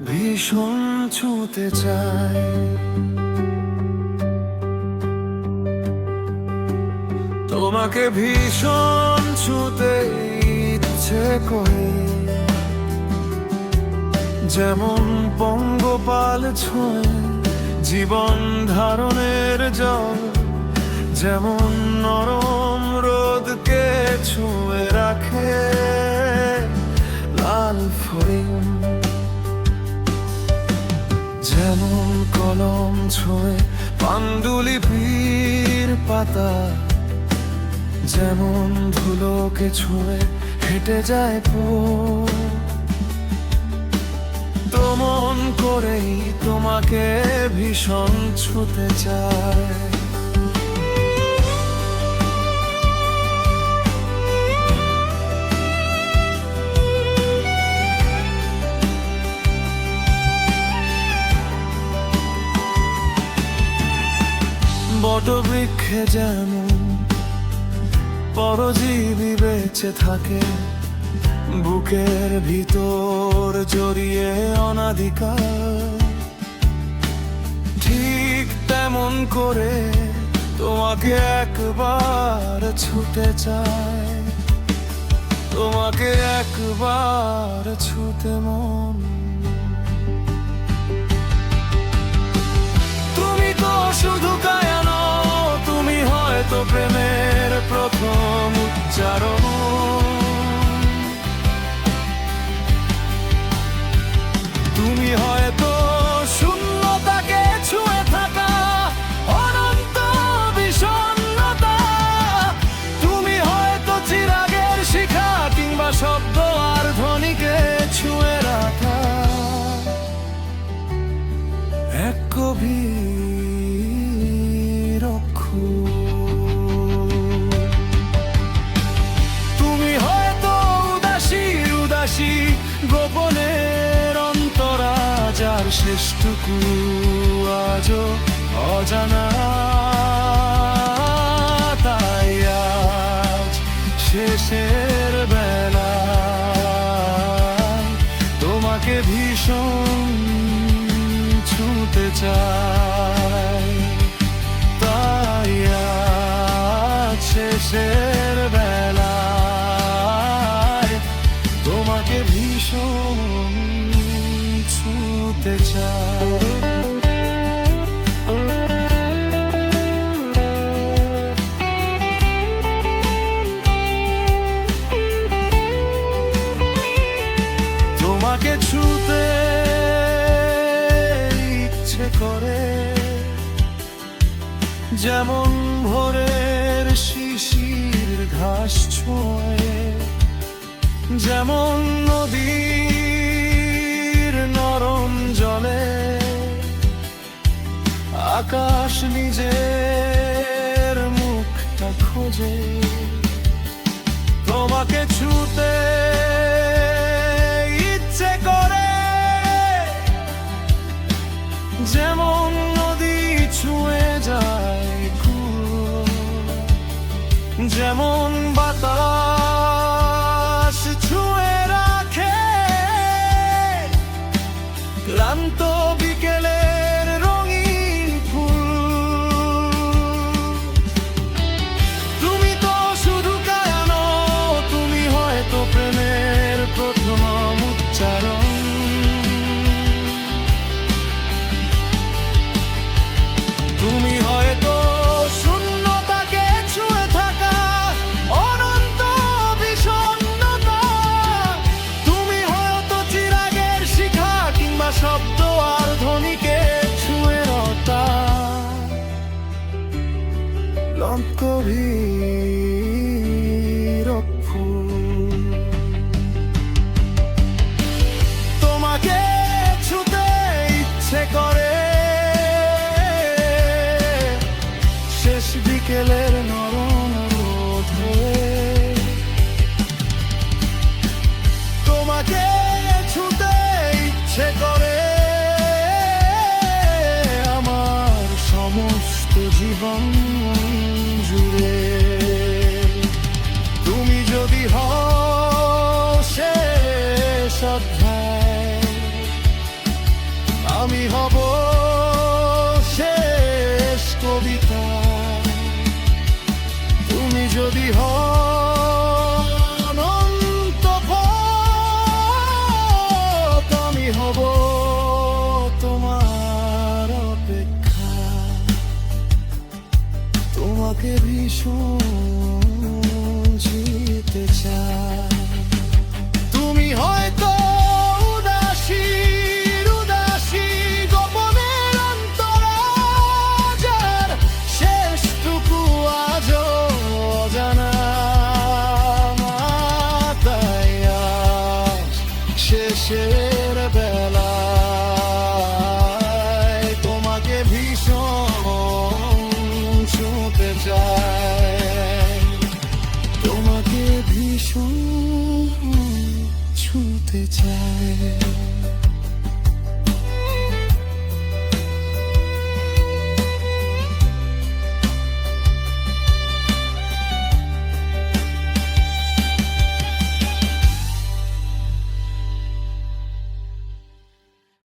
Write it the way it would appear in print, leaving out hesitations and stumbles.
ভীষণ ছুঁতে চায়। তোমাকে ভীষণ ছুঁতে ইচ্ছে করে, যেমন পঙ্গপাল ছোঁয় জীবন ধারণের জল, যেমন নরম রোদকে ছুঁয়ে রাখে লাল ফড়িং, যেমন কলম ছোঁয়ে পাণ্ডুলিপির পাতা, যেমন ধুলোকে ছুঁয়ে হেঁটে যায় মন করেই তোমাকে ভীষণ ছুঁতে চায়। বটবৃক্ষে যেমন পরজীবী বেঁচে থাকে, বুকের ভিতর জড়িয়ে অনাদিকাল, ঠিক তেমন করে তোমাকে একবার ছুঁতে চায়, তোমাকে একবার ছুঁতে মন। তুমি তো শুধু কায়ানো, তুমি হয়তো প্রেমের প্রথম উচ্চারণ, তুমি হয়তো শূন্যতাকে ছুঁয়ে থাকা অনন্ত বিষণ্ণতা, তুমি হয়তো চিরাগের শিখা কিংবা শব্দ আর ধ্বনিকে ছুঁয়ে রাখা এক গভীর অক্ষর। তুমি হয়তো উদাসীর উদাসী গোপনে যার শেষটুকু আজও অজানা, তাই আজ শেষের বেলা তোমাকে ভীষণ ছুঁতে চাই, তাই আজ শেষের বেলা তোমাকে ভীষণ ছুঁতে চাই। তোমাকে ছুঁতে ইচ্ছে করে, যেমন ভোরের শিশির ঘাস ছোঁয়ে, যেমন নদীর নরম জলে আকাশ নিজের মুখটা খোঁজে, তোমাকে ছুঁতে ইচ্ছে করে, যেমন নদী ছুঁয়ে যায় কুল, যেমন বাতাস ছুঁয়ে রাখে ক্লান্ত বিকেলের রঙিন ফুল। তুমি তো শুধু কায়ানো, তুমি হয়তো প্রেমের প্রথম উচ্চারণ, তুমি হয়তো শূন্যতাকে ছুঁয়ে থাকা অনন্ত বিষণ্ণতা, তুমি হয়তো চিরাগের শিখা কিংবা শব্দ আর ধ্বনিকে ছুঁয়ে রতা গভীর ফুল। তোমাকে ছুঁতে ইচ্ছে করে, শেষ বিকেলের নরম রোদ হয়ে, তোমাকে ছুঁতে ইচ্ছে করে আমার সমস্ত জীবন জুড়ে। তুমি যদি হও শেষ অধ্যায়, হব শেষ কবিতা, তুমি যদি হও অনন্ত পথ, আমি হব তোমার অপেক্ষা। তোমাকে ভীষণ যেতে চাই। তুমি হয়তো উদাসীর উদাসী গোপনের অন্তরাজার শেষটুকু আজও অজানা। তাই আজ শেষের বেলায় তোমাকে ভীষণ ছুঁতে চাই, তোমাকে ভীষণ ছুঁতে চাই।